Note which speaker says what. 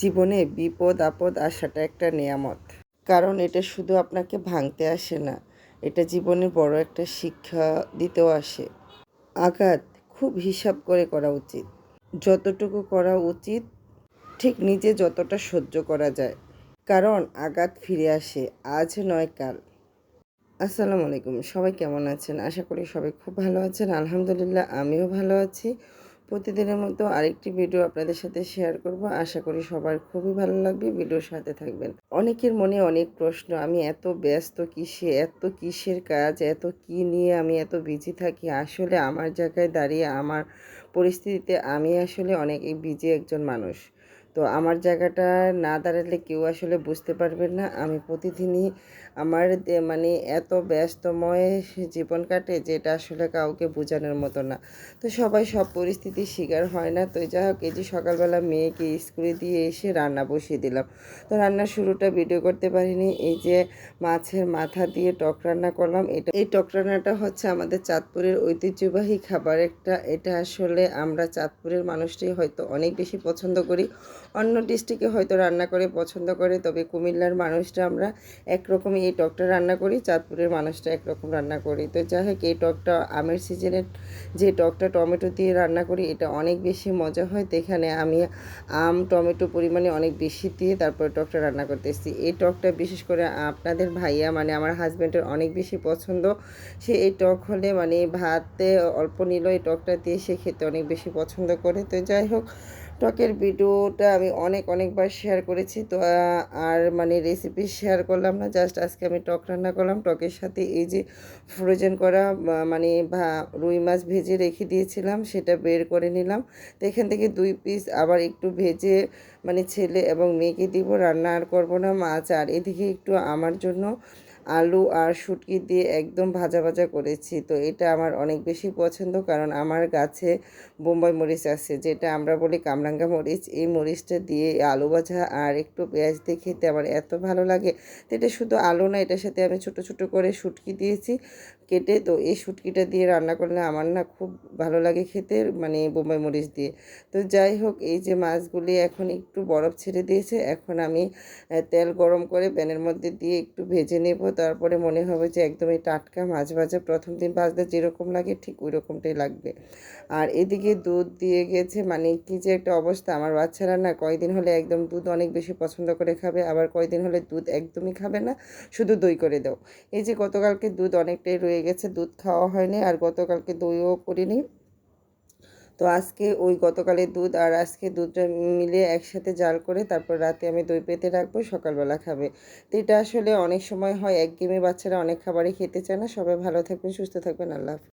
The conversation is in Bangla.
Speaker 1: জীবনে বিপদ আপদ আসাটা একটা নেয়ামত। কারণ এটা শুধু আপনাকে ভাঙতে আসে না, এটা জীবনের বড় একটা শিক্ষা দিতেও আসে। আঘাত খুব হিসাব করে করা উচিত, যতটুকু করা উচিত ঠিক নিজে যতটা সহ্য করা যায়। কারণ আঘাত ফিরে আসে, আজ নয় কাল। আসসালামু আলাইকুম, সবাই কেমন আছেন? আশা করি সবাই খুব ভালো আছেন। আলহামদুলিল্লাহ, আমিও ভালো আছি। প্রতিদিনের মতো আরেকটি ভিডিও আপনাদের সাথে শেয়ার করব। আশা করি সবার খুবই ভালো লাগবে, ভিডিওর সাথে থাকবেন। অনেকের মনে অনেক প্রশ্ন, আমি এত ব্যস্ত কিসে, এত কিসের কাজ, এত কি নিয়ে আমি এত বিজি থাকি। আসলে আমার জায়গায় দাঁড়িয়ে আমার পরিস্থিতিতে আমি আসলে অনেক বিজি একজন মানুষ। তো আমার জায়গাটা না দাঁড়ালে কেউ আসলে বুঝতে পারবেন না। আমি প্রতিদিনই আমার মানে এত ব্যস্তময় জীবন কাটে যেটা আসলে কাউকে বোঝানোর মতো না। তো সবাই সব পরিস্থিতির শিকার হয় না। তো যাই হোক, এই যে সকালবেলা মেয়েকে স্কুলে দিয়ে এসে রান্না বসিয়ে দিলাম। তো রান্নার শুরুটা ভিডিও করতে পারিনি। এই যে মাছের মাথা দিয়ে টক রান্না করলাম। এই টক রান্নাটা হচ্ছে আমাদের চাঁদপুরের ঐতিহ্যবাহী খাবার একটা। এটা আসলে আমরা চাঁদপুরের মানুষটি হয়তো অনেক বেশি পছন্দ করি, অন্য ডিস্ট্রিক্টে হয়তো রান্না করে পছন্দ করে, তবে কুমিল্লার মানুষরা আমরা একরকমই এই টকটা রান্না করি, চাঁদপুরের মানুষটা একরকম রান্না করি। তো যাই হোক, এই টকটা আমের সিজনের যে টকটা টমেটো দিয়ে রান্না করি, এটা অনেক বেশি মজা হয়। তো এখানে আমি আম টমেটো পরিমাণে অনেক বেশি দিয়ে তারপরে টকটা রান্না করতেছি। এই টকটা বিশেষ করে আপনাদের ভাইয়া মানে আমার হাজব্যান্ডের অনেক বেশি পছন্দ। সে এই টক হলে মানে ভাতে অল্প নিল, এই টকটা দিয়ে সে খেতে অনেক বেশি পছন্দ করে। তো যাই হোক, টকের ভিডিওটা আমি অনেকবার শেয়ার করেছি। তো আর মানে রেসিপি শেয়ার করলাম না, জাস্ট আজকে আমি টক রান্না করলাম। টকের সাথে এই যে ফ্রোজেন করা মানে রুই মাছ ভেজে রেখে দিয়েছিলাম, সেটা বের করে নিলাম। তো এখান থেকে 2 পিস আবার একটু ভেজে মানে ছেলে এবং মেয়েকে দিব, রান্না আর করবো না। মাছ আর এদিকে একটু আমার জন্য আলু আর শুটকি দিয়ে একদম ভাজা করেছি। তো এটা আমার অনেক বেশি পছন্দ, কারণ আমার গাছে বোম্বাই মরিচ আছে, যেটা আমরা বলি কামরাঙ্গা মরিচ। এই মরিচটা দিয়ে আলু ভাজা আর একটু পেঁয়াজ দিয়ে খেতে আমার এত ভালো লাগে। তো এটা শুধু আলু না, এটার সাথে আমি ছোট করে শুটকি দিয়েছি কেটে। তো এই শুটকিটা দিয়ে রান্না করলে আমার না খুব ভালো লাগে খেতে, মানে বোম্বাই মরিচ দিয়ে। তো যাই হোক, এই যে মাছগুলি এখন একটু বরফ ছেড়ে দিয়েছে, এখন আমি তেল গরম করে প্যানের মধ্যে দিয়ে একটু ভেজে নেব। তারপরে মনে হবে যে একদমই টাটকা মাছ ভাজা, প্রথম দিন ভাজলে যেরকম লাগে ঠিক ওই রকমটাই লাগবে। আর এদিকে দুধ দিয়ে গেছে, মানে কি যে একটা অবস্থা। আমার বাচ্চারা না কয়দিন হলে একদম দুধ অনেক বেশি পছন্দ করে খাবে, আবার কয়দিন হলে দুধ একদমই খাবে না, শুধু দই করে দাও। এই যে গতকালকে দুধ অনেকটাই রয়ে গেছে, দুধ খাওয়া হয়নি, আর গতকালকে দইও করিনি। তো আজকে ওই গতকালের দুধ আর আজকে দুধটা মিলিয়ে একসাথে জাল করে তারপর রাতে আমি দই পেতে রাখবো, সকালবেলা খাবে। তো এটা আসলে অনেক সময় হয় একঘেয়েমি, বাচ্চারা অনেক খাবারই খেতে চায় না। সবাই ভালো থাকবেন, সুস্থ থাকবেন, আল্লাহ হাফেজ।